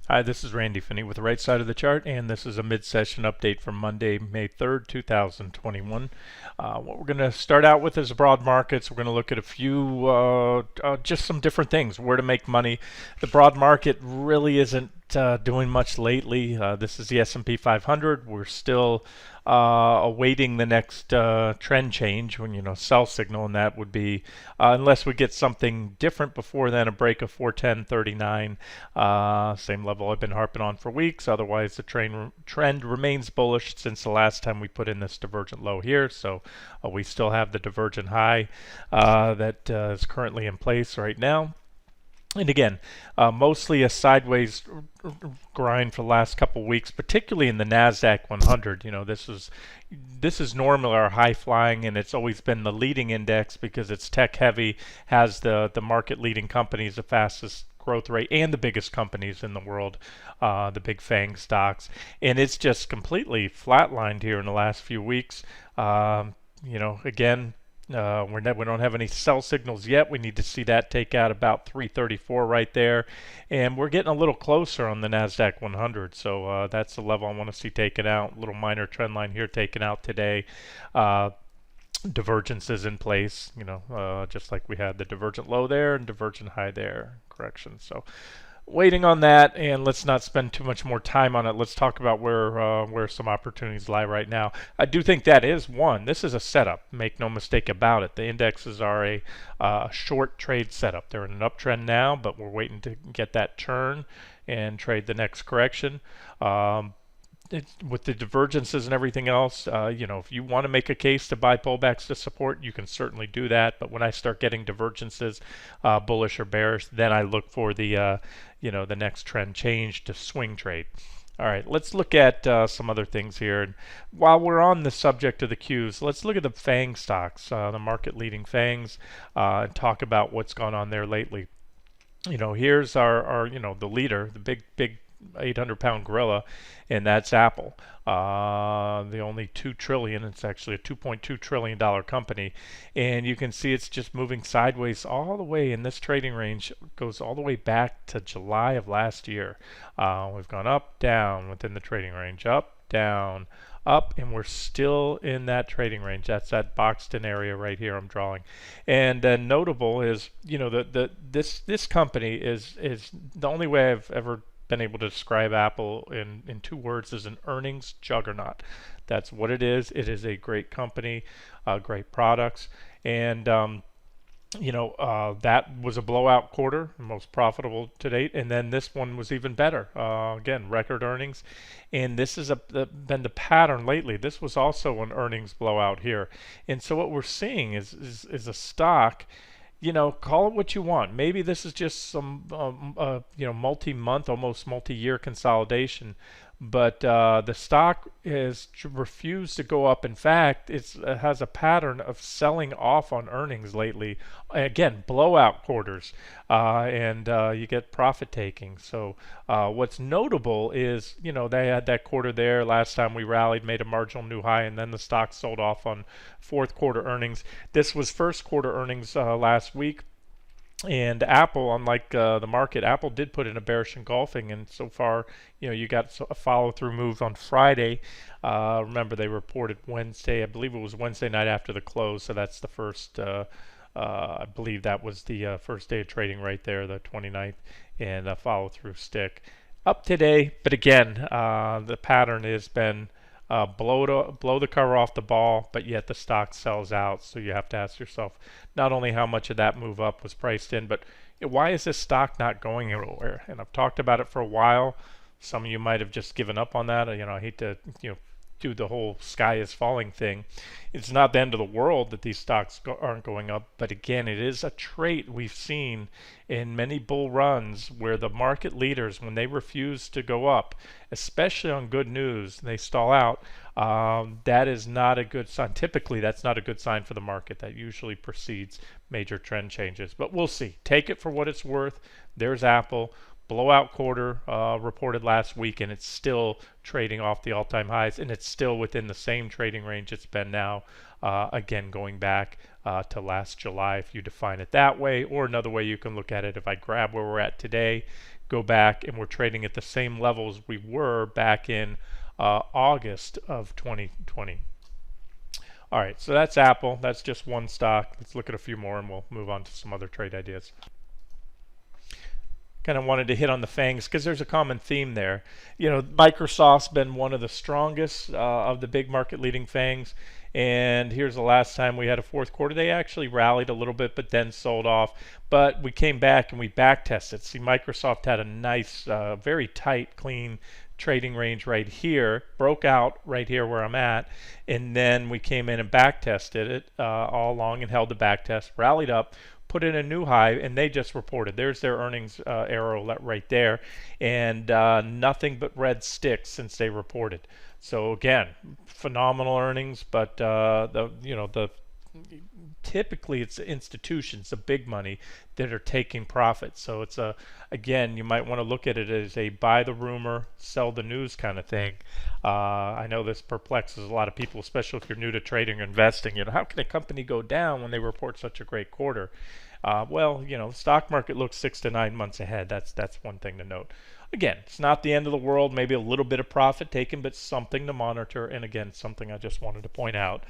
Hi, this is Randy Finney with the right side of the chart, and this is a mid-session update from Monday, May 3rd, 2021. What we're going to start out with is broad markets. We're going to look at a few, just some different things, where to make money. The broad market really isn't doing much lately. This is the S&P 500. We're still awaiting the next trend change when sell signal, and that would be unless we get something different before then, a break of 410.39, same level I've been harping on for weeks. Otherwise, the trend remains bullish since the last time we put in this divergent low here. So we still have the divergent high that is currently in place right now. And again, mostly a sideways grind for the last couple of weeks, particularly in the Nasdaq 100. This is normally our high flying, and it's always been the leading index because it's tech heavy, has the market leading companies, the fastest growth rate, and the biggest companies in the world, the big FANG stocks, and it's just completely flatlined here in the last few weeks. Again. We don't have any sell signals yet. We need to see that take out about 334 right there, and we're getting a little closer on the Nasdaq 100. So that's the level I want to see taken out. Little minor trend line here taken out today. Divergence is in place, just like we had the divergent low there and divergent high there. Correction. So waiting on that, and let's not spend too much more time on it. Let's talk about where some opportunities lie right now. I do think that is one. This is a setup. Make no mistake about it. The indexes are a short trade setup. They're in an uptrend now, but we're waiting to get that turn and trade the next correction. With the divergences and everything else, if you want to make a case to buy pullbacks to support, you can certainly do that. But when I start getting divergences, bullish or bearish, then I look for the next trend change to swing trade. All right, let's look at some other things here. And while we're on the subject of the Qs, let's look at the FANG stocks, the market-leading FANGs, and talk about what's gone on there lately. Here's our the leader, the big 800-pound gorilla, and that's Apple. The only 2 trillion. It's actually a 2.2 trillion dollar company, and you can see it's just moving sideways all the way in this trading range. Goes all the way back to July of last year. We've gone up, down within the trading range, up, down, up, and we're still in that trading range. That's that boxed in area right here I'm drawing. And notable is, this company is the only way I've ever been able to describe Apple in 2 words is an earnings juggernaut. That's what it is. It is a great company, great products, and that was a blowout quarter, most profitable to date, and then this one was even better. Again, record earnings, and this has been the pattern lately. This was also an earnings blowout here, and so what we're seeing is a stock. Call it what you want. Maybe this is just some, multi-month, almost multi-year consolidation. But the stock has refused to go up. In fact, it has a pattern of selling off on earnings lately. Again, blowout quarters, and you get profit taking. So what's notable is, they had that quarter there. Last time we rallied, made a marginal new high, and then the stock sold off on fourth quarter earnings. This was first quarter earnings last week. And Apple, unlike the market, Apple did put in a bearish engulfing, and so far, you got a follow-through move on Friday. Remember, they reported Wednesday. I believe it was Wednesday night after the close, so that's the first. I believe that was the first day of trading right there, the 29th, and a follow-through stick up today. But again, the pattern has been blow the cover off the ball, but yet the stock sells out. So you have to ask yourself not only how much of that move up was priced in, but why is this stock not going anywhere? And I've talked about it for a while. Some of you might have just given up on that. I hate to do the whole sky is falling thing. It's not the end of the world that these stocks aren't going up, but again, it is a trait we've seen in many bull runs where the market leaders, when they refuse to go up, especially on good news, they stall out. That is not a good sign. Typically, that's not a good sign for the market. That usually precedes major trend changes, but we'll see. Take it for what it's worth. There's Apple. Blowout quarter reported last week, and it's still trading off the all-time highs, and it's still within the same trading range it's been now, again going back to last July if you define it that way, or another way you can look at it, if I grab where we're at today, go back and we're trading at the same levels we were back in August of 2020. All right, so that's Apple. That's just one stock. Let's look at a few more and we'll move on to some other trade ideas. Kind of wanted to hit on the FANGs because there's a common theme there. You know, Microsoft's been one of the strongest of the big market leading FANGs. And here's the last time we had a fourth quarter. They actually rallied a little bit, but then sold off. But we came back and we back tested. See, Microsoft had a nice, very tight, clean trading range right here, broke out right here where I'm at, and then we came in and back tested it all along and held the back test, rallied up, put in a new high, and they just reported. There's their earnings arrow right there, and nothing but red sticks since they reported. So again, phenomenal earnings, but typically it's the institutions, the big money, that are taking profits. So it's again, you might want to look at it as a buy the rumor, sell the news kind of thing. I know this perplexes a lot of people, especially if you're new to trading or investing. You know, how can a company go down when they report such a great quarter? Well, you know, the stock market looks 6 to 9 months ahead. That's one thing to note. Again, it's not the end of the world, maybe a little bit of profit taken, but something to monitor, and again, something I just wanted to point out.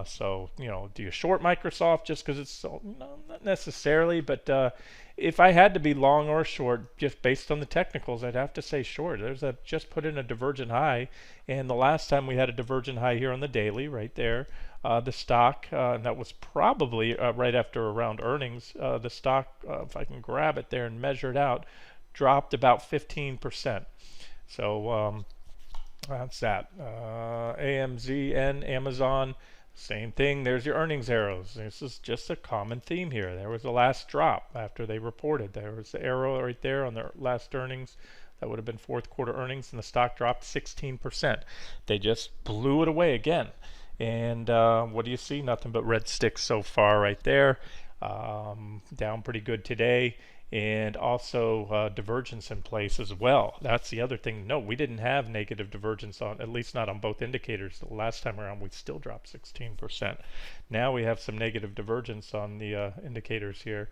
So, you know, do you short Microsoft just because it's so? No, not necessarily, but if I had to be long or short, just based on the technicals, I'd have to say short. Just put in a divergent high, and the last time we had a divergent high here on the daily, right there, the stock, and that was probably right after around earnings, the stock, if I can grab it there and measure it out, dropped about 15%. So that's that. AMZN, Amazon, same thing. There's your earnings arrows. This is just a common theme here. There was the last drop after they reported. There was the arrow right there on their last earnings. That would have been fourth quarter earnings, and the stock dropped 16%. They just blew it away again. And what do you see? Nothing but red sticks so far right there. Down pretty good today. And also divergence in place as well. That's the other thing. No, we didn't have negative divergence on, at least not on both indicators. The last time around, we still dropped 16%. Now we have some negative divergence on the indicators here.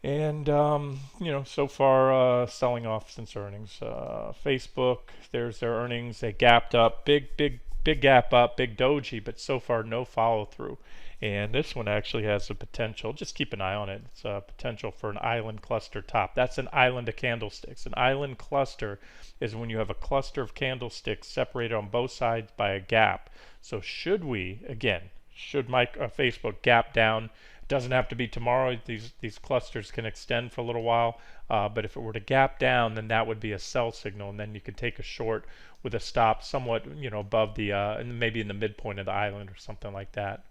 And, you know, so far selling off since earnings. Facebook, there's their earnings. They gapped up, big gap up, big doji, but so far no follow through. And this one actually has the potential, just keep an eye on it, it's a potential for an island cluster top. That's an island of candlesticks. An island cluster is when you have a cluster of candlesticks separated on both sides by a gap. So should Facebook gap down, it doesn't have to be tomorrow, these clusters can extend for a little while, but if it were to gap down, then that would be a sell signal, and then you could take a short with a stop somewhat, you know, above the, maybe in the midpoint of the island or something like that.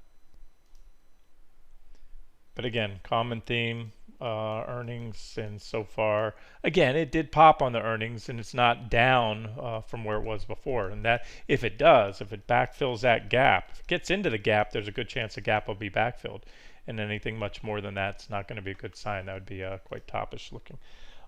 But again, common theme, earnings, and so far, again, it did pop on the earnings, and it's not down from where it was before. And that, if it backfills that gap, if it gets into the gap, there's a good chance the gap will be backfilled. And anything much more than that's not going to be a good sign. That would be quite toppish looking.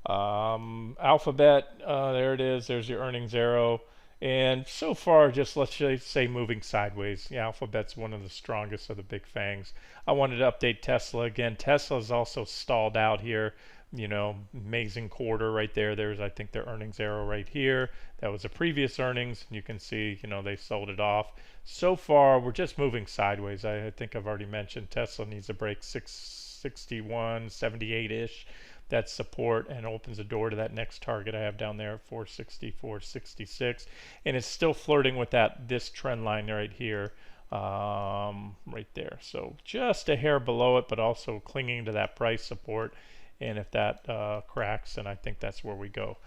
Alphabet, there it is. There's your earnings arrow. And so far, just let's just say moving sideways. Yeah, Alphabet's one of the strongest of the big fangs. I wanted to update Tesla again. Tesla's also stalled out here. You know, amazing quarter right there. There's, I think, their earnings arrow right here. That was the previous earnings. You can see, you know, they sold it off. So far, we're just moving sideways. I think I've already mentioned Tesla needs to break 661, 78-ish. That's support, and opens the door to that next target I have down there at 460, 466, and it's still flirting with this trend line right here, right there. So just a hair below it, but also clinging to that price support. And if that cracks, then I think that's where we go.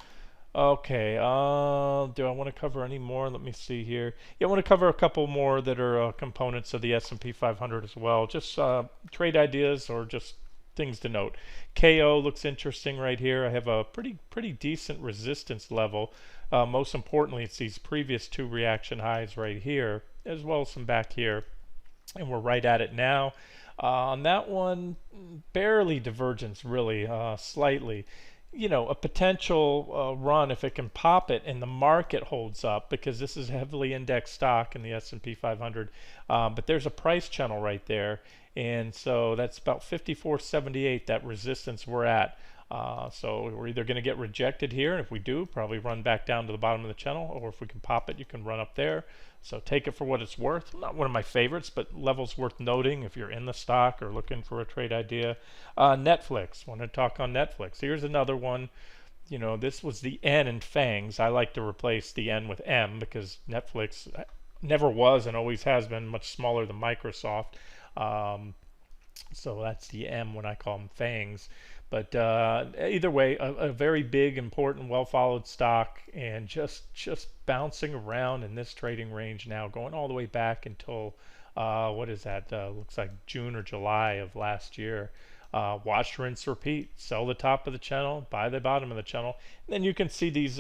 Okay, do I want to cover any more? Let me see here. Yeah, I want to cover a couple more that are components of the S&P 500 as well. Just trade ideas or just things to note. KO looks interesting right here. I have a pretty decent resistance level. Most importantly, it's these previous two reaction highs right here, as well as some back here, and we're right at it now. On that one, barely divergence, really, slightly. You know, a potential run if it can pop it and the market holds up, because this is heavily indexed stock in the S&P 500. But there's a price channel right there, and so that's about 54.78, that resistance we're at. So we're either going to get rejected here, and if we do, probably run back down to the bottom of the channel, or if we can pop it, you can run up there. So take it for what it's worth. Not one of my favorites, but levels worth noting if you're in the stock or looking for a trade idea. Netflix. Want to talk on Netflix? Here's another one. You know, this was the N in FANGs. I like to replace the N with M because Netflix never was and always has been much smaller than Microsoft. So that's the M when I call them FANGs. But either way, a very big, important, well-followed stock, and just bouncing around in this trading range now, going all the way back until what is that? Looks like June or July of last year. Watch, rinse, repeat. Sell the top of the channel, buy the bottom of the channel. And then you can see these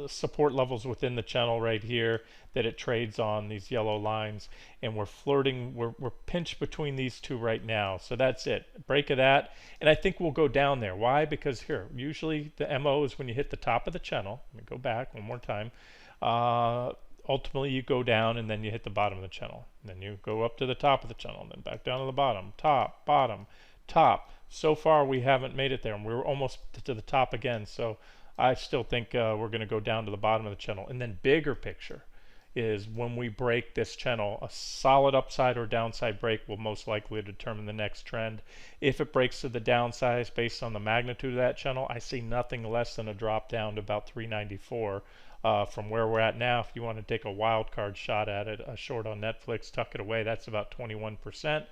support levels within the channel right here that it trades on, these yellow lines. And we're flirting, we're pinched between these two right now. So that's it. Break of that. And I think we'll go down there. Why? Because here, usually the MO is when you hit the top of the channel. Let me go back one more time. Ultimately, you go down and then you hit the bottom of the channel. And then you go up to the top of the channel, and then back down to the bottom, top, bottom, top. So far we haven't made it there, and we're almost to the top again. So I still think we're going to go down to the bottom of the channel. And then bigger picture is when we break this channel, a solid upside or downside break will most likely determine the next trend. If it breaks to the downside based on the magnitude of that channel, I see nothing less than a drop down to about 394 from where we're at now. If you want to take a wild card shot at it, a short on Netflix, tuck it away, that's about 21%.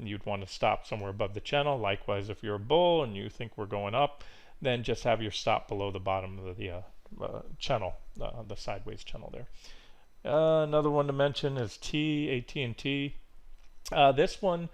You'd want to stop somewhere above the channel. Likewise, if you're a bull and you think we're going up, then just have your stop below the bottom of the channel, the sideways channel there. Another one to mention is AT&T. This one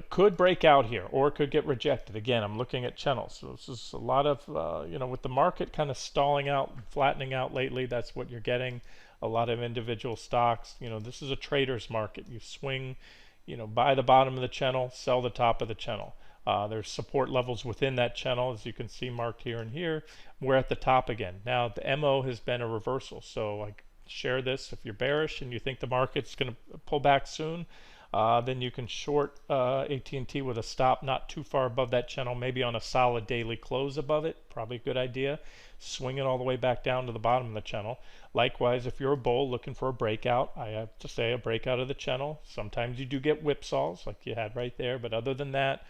could break out here or could get rejected. Again, I'm looking at channels. So this is a lot of, you know, with the market kind of stalling out, flattening out lately, that's what you're getting. A lot of individual stocks. You know, this is a trader's market. You swing, you know, buy the bottom of the channel, sell the top of the channel. There's support levels within that channel, as you can see marked here and here. We're at the top again. Now, the MO has been a reversal. So I share this. If you're bearish and you think the market's going to pull back soon, then you can short AT&T with a stop not too far above that channel, maybe on a solid daily close above it. Probably a good idea. Swing it all the way back down to the bottom of the channel. Likewise, if you're a bull looking for a breakout, I have to say a breakout of the channel. Sometimes you do get whipsaws like you had right there, but other than that,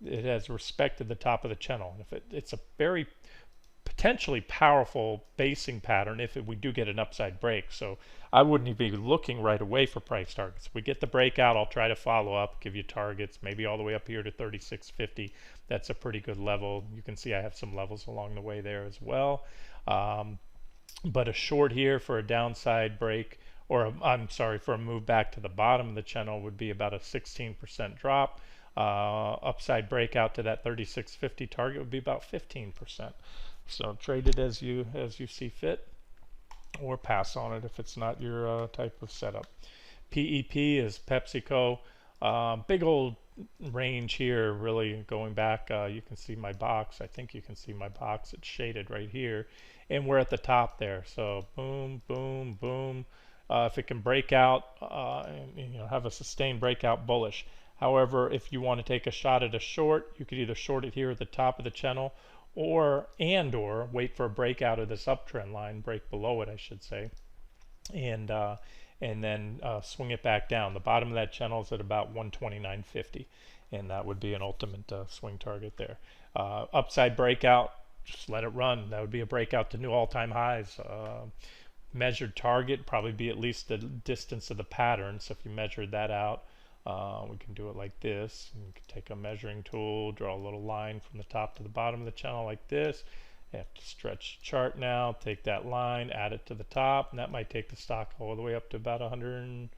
it has respected the top of the channel. If it's a very potentially powerful basing pattern if we do get an upside break. So I wouldn't even be looking right away for price targets. If we get the breakout, I'll try to follow up, give you targets, maybe all the way up here to 36.50. That's a pretty good level. You can see I have some levels along the way there as well. But a short here for a downside break, or I'm sorry, for a move back to the bottom of the channel would be about a 16% drop. Upside breakout to that 36.50 target would be about 15%. So trade it as you see fit, or pass on it if it's not your type of setup. PEP is PepsiCo. Big old range here, really going back. You can see my box. I think you can see my box. It's shaded right here, and we're at the top there. So boom, boom, boom. If it can break out, and you know, have a sustained breakout bullish. However, if you want to take a shot at a short, you could either short it here at the top of the channel, or wait for a breakout of this uptrend line, break below it, I should say, and then swing it back down. The bottom of that channel is at about 129.50, and that would be an ultimate swing target there. Upside breakout, just let it run. That would be a breakout to new all-time highs. Measured target probably be at least the distance of the pattern. So if you measured that out, we can do it like this. You can take a measuring tool, draw a little line from the top to the bottom of the channel like this. You have to stretch the chart now, take that line, add it to the top, and that might take the stock all the way up to about 100,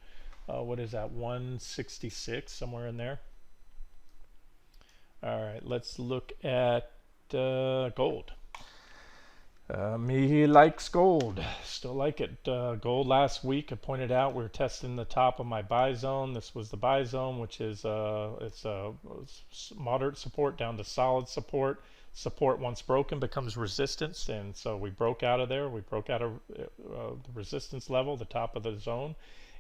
what is that, 166, somewhere in there. All right, let's look at gold. Me likes gold, still like it. Gold last week, I pointed out we were testing the top of my buy zone. This was the buy zone, which is it's moderate support down to solid support. Support once broken becomes resistance, and so we broke out of there. We broke out of the resistance level, the top of the zone,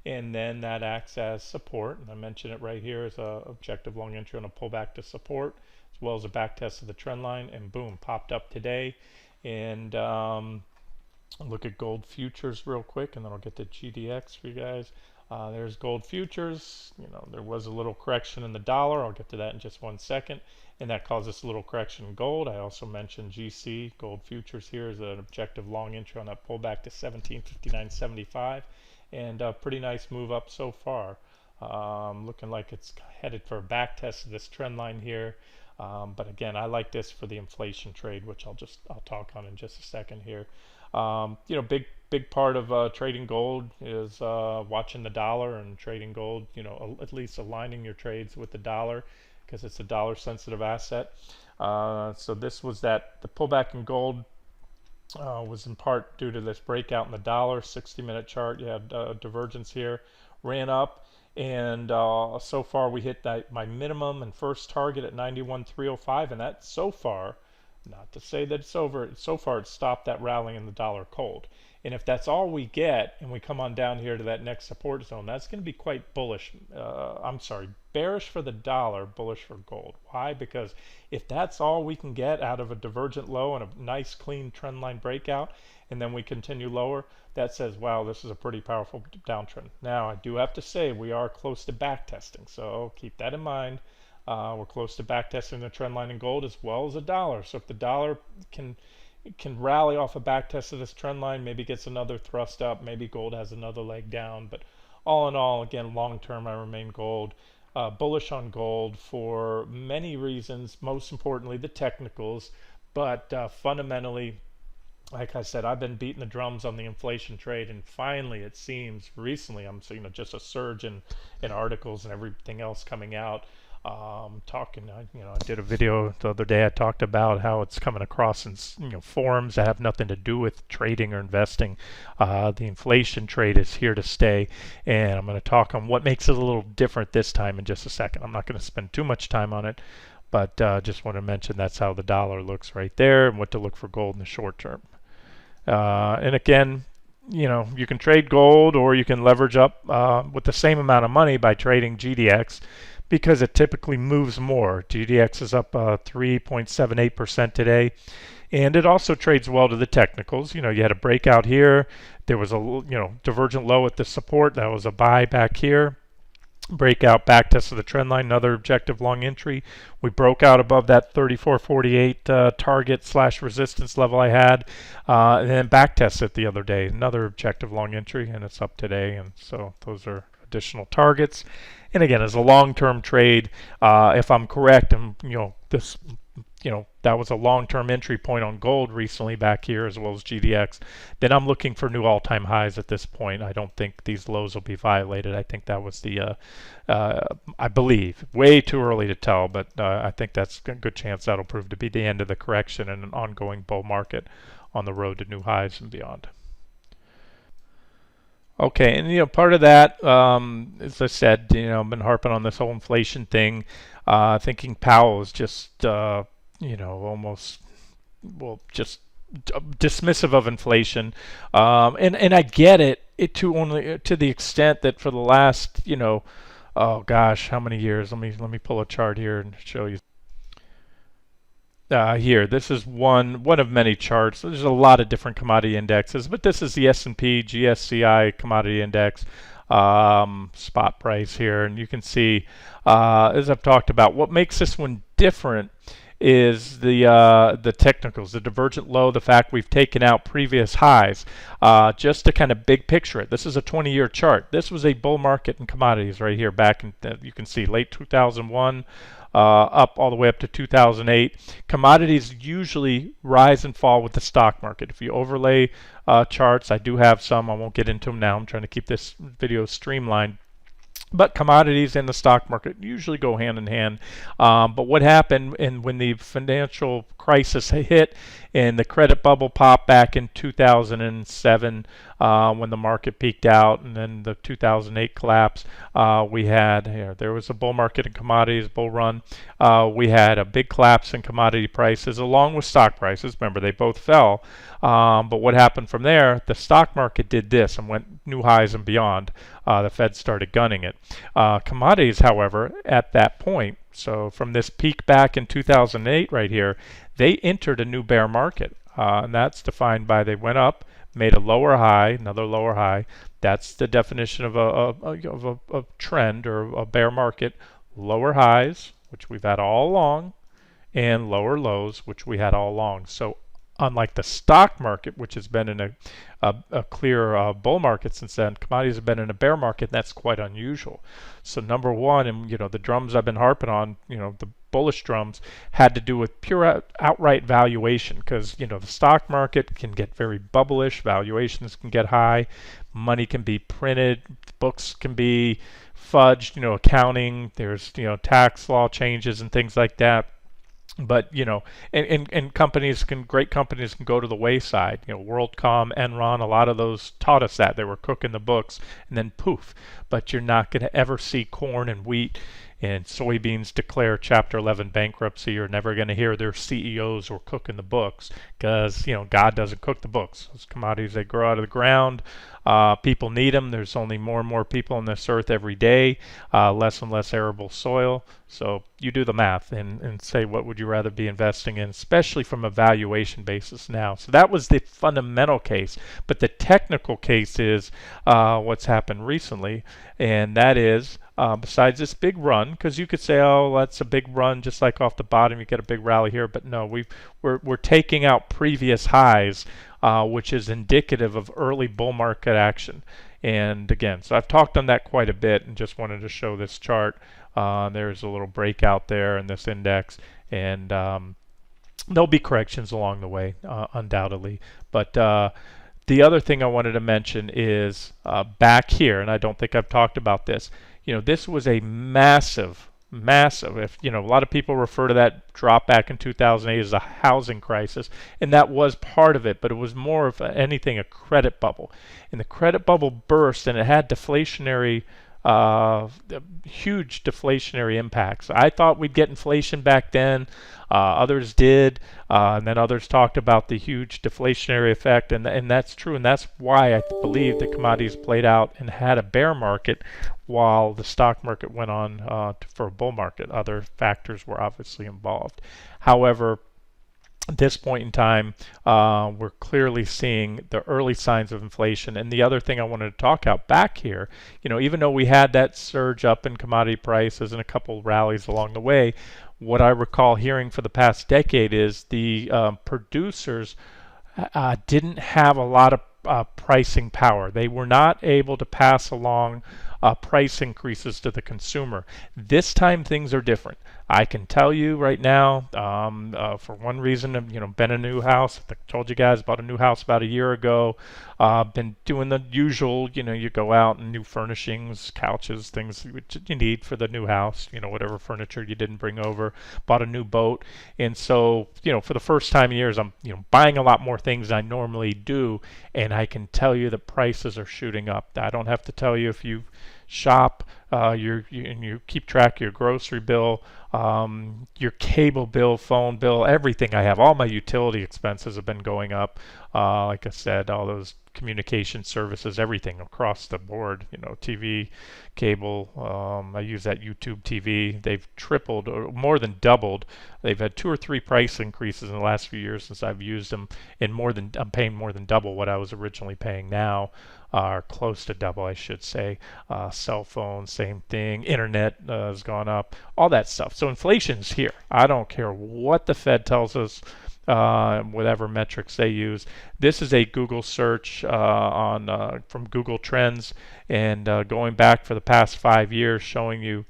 and then that acts as support. And I mentioned it right here as a objective long entry on a pullback to support. as well as a back test of the trend line, and boom, popped up today. And look at gold futures real quick, and then I'll get to GDX for you guys. There's gold futures. There was a little correction in the dollar. I'll get to that in just 1 second. And that caused us a little correction in gold. I also mentioned GC, gold futures here, is an objective long entry on that pullback to 1759.75. And a pretty nice move up so far. Looking like it's headed for a back test of this trend line here. But again, I like this for the inflation trade, which I'll talk on in just a second here. Big part of trading gold is watching the dollar and trading gold. At least aligning your trades with the dollar, because it's a dollar sensitive asset. So this was the pullback in gold was in part due to this breakout in the dollar. 60-minute chart, you had divergence here, ran up, and so far we hit my minimum and first target at 91.305, and that so far, not to say that it's over, so far it's stopped that rally in the dollar cold. And if that's all we get, and we come on down here to that next support zone, that's going to be quite bullish. Bearish for the dollar, bullish for gold. Why? Because if that's all we can get out of a divergent low and a nice clean trend line breakout, and then we continue lower, that says, wow, this is a pretty powerful downtrend. Now, I do have to say we are close to back testing, so keep that in mind. We're close to back testing the trend line in gold as well as the dollar. So if the dollar can rally off a back test of this trend line, maybe gets another thrust up, maybe gold has another leg down. But all in all, again, long term, I remain bullish on gold for many reasons, most importantly the technicals, but fundamentally, like I said, I've been beating the drums on the inflation trade, and finally it seems recently I'm seeing just a surge in articles and everything else coming out. I did a video the other day. I talked about how it's coming across in forums that have nothing to do with trading or investing. The inflation trade is here to stay, and I'm going to talk on what makes it a little different this time in just a second. I'm not going to spend too much time on it, but just want to mention that's how the dollar looks right there, and what to look for gold in the short term. And again, you can trade gold, or you can leverage up with the same amount of money by trading GDX, because it typically moves more. GDX is up 3.78% today, and it also trades well to the technicals. You had a breakout here. There was a divergent low at the support. That was a buy back here. Breakout back test of the trend line, another objective long entry. We broke out above that 34.48 target / resistance level I had, and then back tested the other day, another objective long entry, and it's up today. And so those are additional targets. And again, as a long-term trade, if I'm correct, and that was a long-term entry point on gold recently back here, as well as GDX, then I'm looking for new all-time highs at this point. I don't think these lows will be violated. I think that was I believe, way too early to tell, but I think that's a good chance that'll prove to be the end of the correction and an ongoing bull market on the road to new highs and beyond. Okay, and part of that, as I said, I've been harping on this whole inflation thing, thinking Powell is just, almost, just dismissive of inflation, and I get it to the extent that for the last, oh gosh, how many years? Let me pull a chart here and show you. Here, this is one of many charts. There's a lot of different commodity indexes, but this is the S&P GSCI commodity index spot price here, and you can see, as I've talked about, what makes this one different is the technicals, the divergent low, the fact we've taken out previous highs. Just to kind of big picture it, this is a 20-year chart. This was a bull market in commodities right here back in, you can see, late 2001. Up all the way up to 2008. Commodities usually rise and fall with the stock market. If you overlay charts, I do have some. I won't get into them now. I'm trying to keep this video streamlined. But commodities and the stock market usually go hand in hand. But what happened when the financial crisis hit and the credit bubble popped back in 2007, when the market peaked out, and then the 2008 collapse. We had there was a bull market in commodities, bull run. We had a big collapse in commodity prices along with stock prices. Remember, they both fell. But what happened from there? The stock market did this and went new highs and beyond. The Fed started gunning it. Commodities, however, at that point, so from this peak back in 2008 right here, they entered a new bear market. And that's defined by they went up, made a lower high, another lower high. That's the definition of a trend or a bear market. Lower highs, which we've had all along, and lower lows, which we had all along. So unlike the stock market, which has been in a clear bull market since then, commodities have been in a bear market, and that's quite unusual. So number one, and the drums I've been harping on, the bullish drums, had to do with pure outright valuation, because the stock market can get very bubblish, valuations can get high, money can be printed, books can be fudged, accounting, there's tax law changes and things like that. But and great companies can go to the wayside. WorldCom, Enron, a lot of those taught us that they were cooking the books, and then poof. But you're not going to ever see corn and wheat and soybeans declare Chapter 11 bankruptcy. You're never going to hear their CEOs were cooking the books, because God doesn't cook the books. Those commodities, they grow out of the ground. People need them. There's only more and more people on this earth every day, less and less arable soil. So you do the math and say, what would you rather be investing in, especially from a valuation basis now. So that was the fundamental case. But the technical case is what's happened recently, and that is, besides this big run, because you could say, oh, that's a big run, just like off the bottom, you get a big rally here. But no, we're taking out previous highs, which is indicative of early bull market action. And again, so I've talked on that quite a bit, and just wanted to show this chart. There's a little breakout there in this index, and there'll be corrections along the way, undoubtedly. But the other thing I wanted to mention is back here, and I don't think I've talked about this. This was a massive, if a lot of people refer to that drop back in 2008 as a housing crisis, and that was part of it, but it was more of anything a credit bubble. And the credit bubble burst, and it had deflationary huge deflationary impacts. I thought we'd get inflation back then. Others did, and then others talked about the huge deflationary effect, and that's true, and that's why I believe the commodities played out and had a bear market while the stock market went on for a bull market. Other factors were obviously involved. However, at this point in time, we're clearly seeing the early signs of inflation. And the other thing I wanted to talk about back here, even though we had that surge up in commodity prices and a couple rallies along the way, what I recall hearing for the past decade is the producers didn't have a lot of pricing power. They were not able to pass along price increases to the consumer. This time things are different. I can tell you right now, for one reason, been in a new house. I told you guys, bought a new house about a year ago. Been doing the usual, you go out and new furnishings, couches, things which you need for the new house, whatever furniture you didn't bring over. Bought a new boat. And so, for the first time in years, I'm, buying a lot more things than I normally do. And I can tell you the prices are shooting up. I don't have to tell you if you shop, and you keep track of your grocery bill, your cable bill, phone bill, everything I have, all my utility expenses have been going up. Like I said, all those communication services, everything across the board, TV, cable, I use that YouTube TV. They've tripled or more than doubled. They've had 2 or 3 price increases in the last few years since I've used them, and I'm paying more than double what I was originally paying now, or close to double, I should say. Cell phones, same thing. Internet has gone up, all that stuff. So inflation's here. I don't care what the Fed tells us, whatever metrics they use. This is a Google search from Google Trends, and going back for the past 5 years, showing you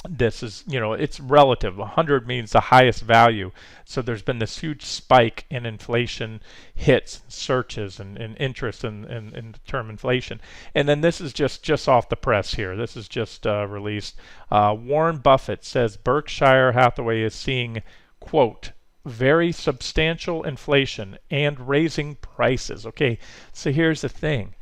this is, it's relative. 100 means the highest value. So there's been this huge spike in inflation hits, searches, and interest in the term inflation. And then this is just off the press here. This is just released. Warren Buffett says Berkshire Hathaway is seeing, quote, very substantial inflation and raising prices. Okay, so here's the thing.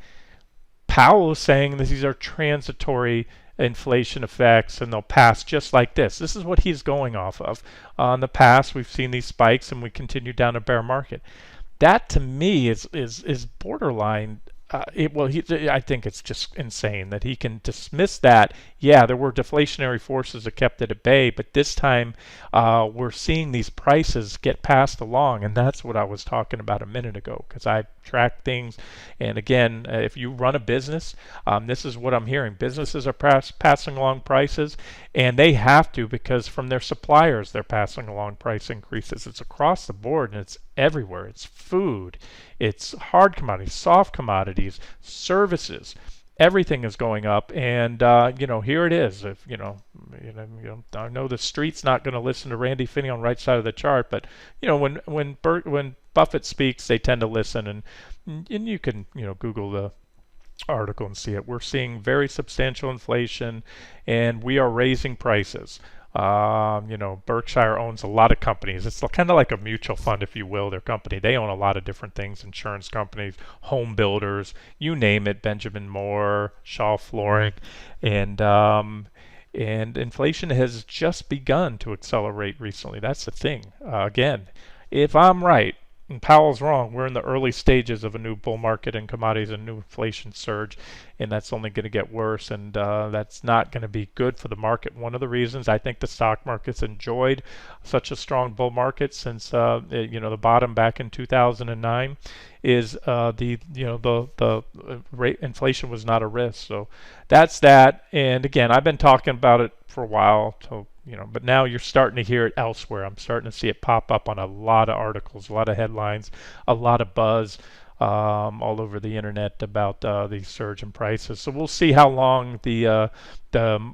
Powell is saying that these are transitory inflation effects and they'll pass just like this. This is what he's going off of. In the past, we've seen these spikes and we continue down a bear market. That to me is borderline. I think it's just insane that he can dismiss that. Yeah, there were deflationary forces that kept it at bay, but this time we're seeing these prices get passed along, and that's what I was talking about a minute ago because I track things. And again, if you run a business, this is what I'm hearing. Businesses are passing along prices, and they have to because from their suppliers they're passing along price increases. It's across the board and it's everywhere. It's food, it's hard commodities, soft commodities, services. Everything is going up, and here it is. If I know the street's not going to listen to Randy Finney on right side of the chart, but when Buffett speaks, they tend to listen, and you can Google the article and see it. We're seeing very substantial inflation, and we are raising prices. Berkshire owns a lot of companies. It's kind of like a mutual fund, if you will, their company. They own a lot of different things, insurance companies, home builders, you name it, Benjamin Moore, Shaw Flooring, and inflation has just begun to accelerate recently. That's the thing. Again, if I'm right, and Powell's wrong, we're in the early stages of a new bull market in commodities and new inflation surge, and that's only going to get worse, and that's not going to be good for the market. One of the reasons I think the stock market's enjoyed such a strong bull market since the bottom back in 2009 is the rate inflation was not a risk. So that's that. And again, I've been talking about it for a while. So but now you're starting to hear it elsewhere. I'm starting to see it pop up on a lot of articles, a lot of headlines, a lot of buzz all over the internet about the surge in prices. So we'll see how long the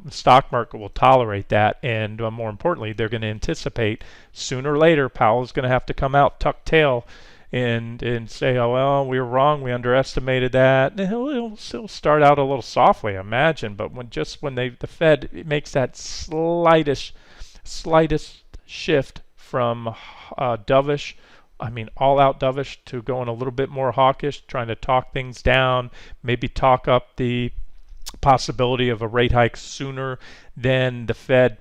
stock market will tolerate that, and more importantly, they're going to anticipate sooner or later Powell's going to have to come out, tuck tail, and say, oh well, we were wrong, we underestimated that. And he'll start out a little softly, I imagine, but when the Fed makes that slightest shift from dovish, all out dovish, to going a little bit more hawkish, trying to talk things down, maybe talk up the possibility of a rate hike sooner than the Fed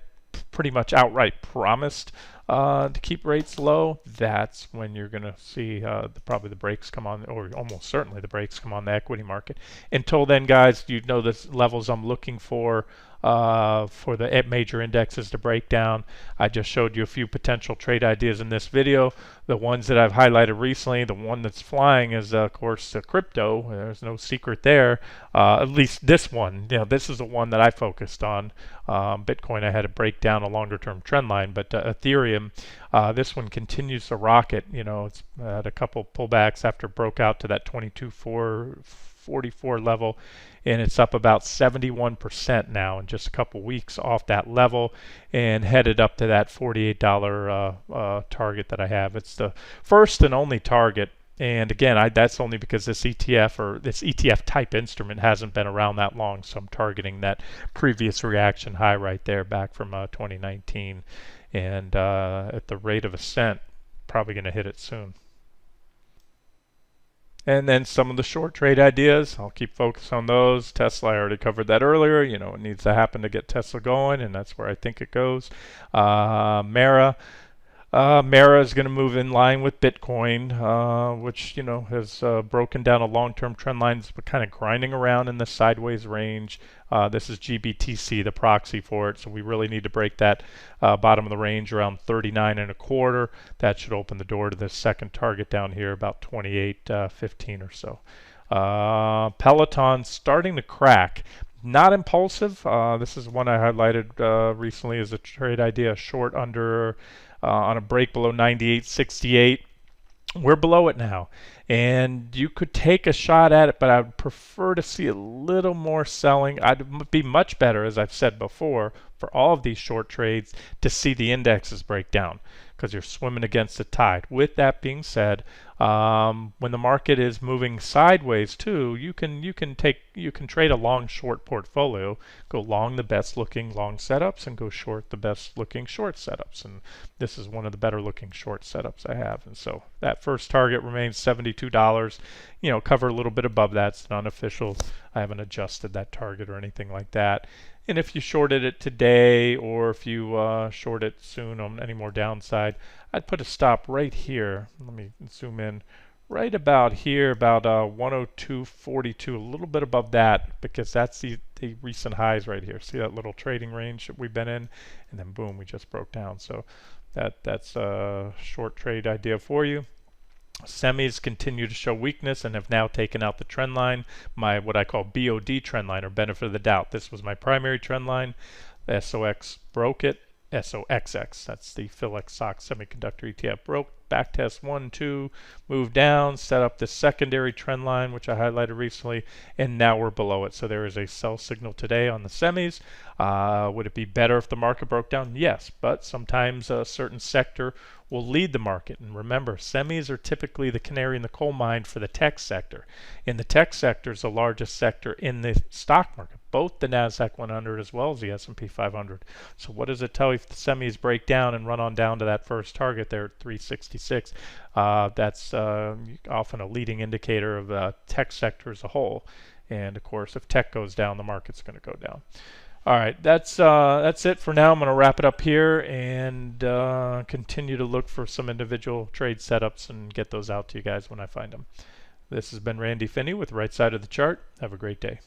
pretty much outright promised to keep rates low, that's when you're going to see probably the brakes come on, or almost certainly the brakes come on the equity market. Until then, guys, the levels I'm looking for the major indexes to break down. I just showed you a few potential trade ideas in this video. The ones that I've highlighted recently, the one that's flying is, of course, crypto. There's no secret there. At least this one. This is the one that I focused on. Bitcoin, I had to break down a longer-term trend line, but Ethereum, this one continues to rocket. It's had a couple pullbacks after it broke out to that 22,444 level, and it's up about 71% now in just a couple weeks off that level, and headed up to that $48 target that I have. It's the first and only target. And again, that's only because this ETF or this ETF type instrument hasn't been around that long, so I'm targeting that previous reaction high right there back from 2019. And at the rate of a cent, probably going to hit it soon. And then some of the short trade ideas, I'll keep focused on those. Tesla, I already covered that earlier. It needs to happen to get Tesla going, and that's where I think it goes. Mara is going to move in line with Bitcoin, which has broken down a long-term trend line, but kind of grinding around in the sideways range. This is GBTC, the proxy for it, so we really need to break that bottom of the range around 39.25. That should open the door to this second target down here, about 28.15 or so. Peloton starting to crack. Not impulsive. This is one I highlighted recently as a trade idea, short under on a break below 98.68. We're below it now, and you could take a shot at it, but I would prefer to see a little more selling. I'd be much better, as I've said before, for all of these short trades to see the indexes break down, because you're swimming against the tide. With that being said, when the market is moving sideways too, you can trade a long short portfolio, go long the best looking long setups and go short the best looking short setups. And this is one of the better looking short setups I have. And so that first target remains $72. Cover a little bit above that. It's not official. I haven't adjusted that target or anything like that. And if you shorted it today, or if you short it soon on any more downside, I'd put a stop right here. Let me zoom in. Right about here, about 102.42, a little bit above that, because that's the recent highs right here. See that little trading range that we've been in? And then boom, we just broke down. So that's a short trade idea for you. Semis continue to show weakness and have now taken out the trend line, my what I call BOD trend line, or benefit of the doubt. This was my primary trend line. The SOX broke it. SOXX, that's the Philex SOX semiconductor ETF, broke, back test 1, 2, moved down, set up the secondary trend line, which I highlighted recently, and now we're below it. So there is a sell signal today on the semis. Would it be better if the market broke down? Yes, but sometimes a certain sector will lead the market. And remember, semis are typically the canary in the coal mine for the tech sector. And the tech sector is the largest sector in the stock market, both the NASDAQ 100 as well as the S&P 500. So what does it tell you if the semis break down and run on down to that first target there at 366? That's often a leading indicator of the tech sector as a whole. And of course, if tech goes down, the market's going to go down. All right, that's it for now. I'm going to wrap it up here and continue to look for some individual trade setups and get those out to you guys when I find them. This has been Randy Finney with Right Side of the Chart. Have a great day.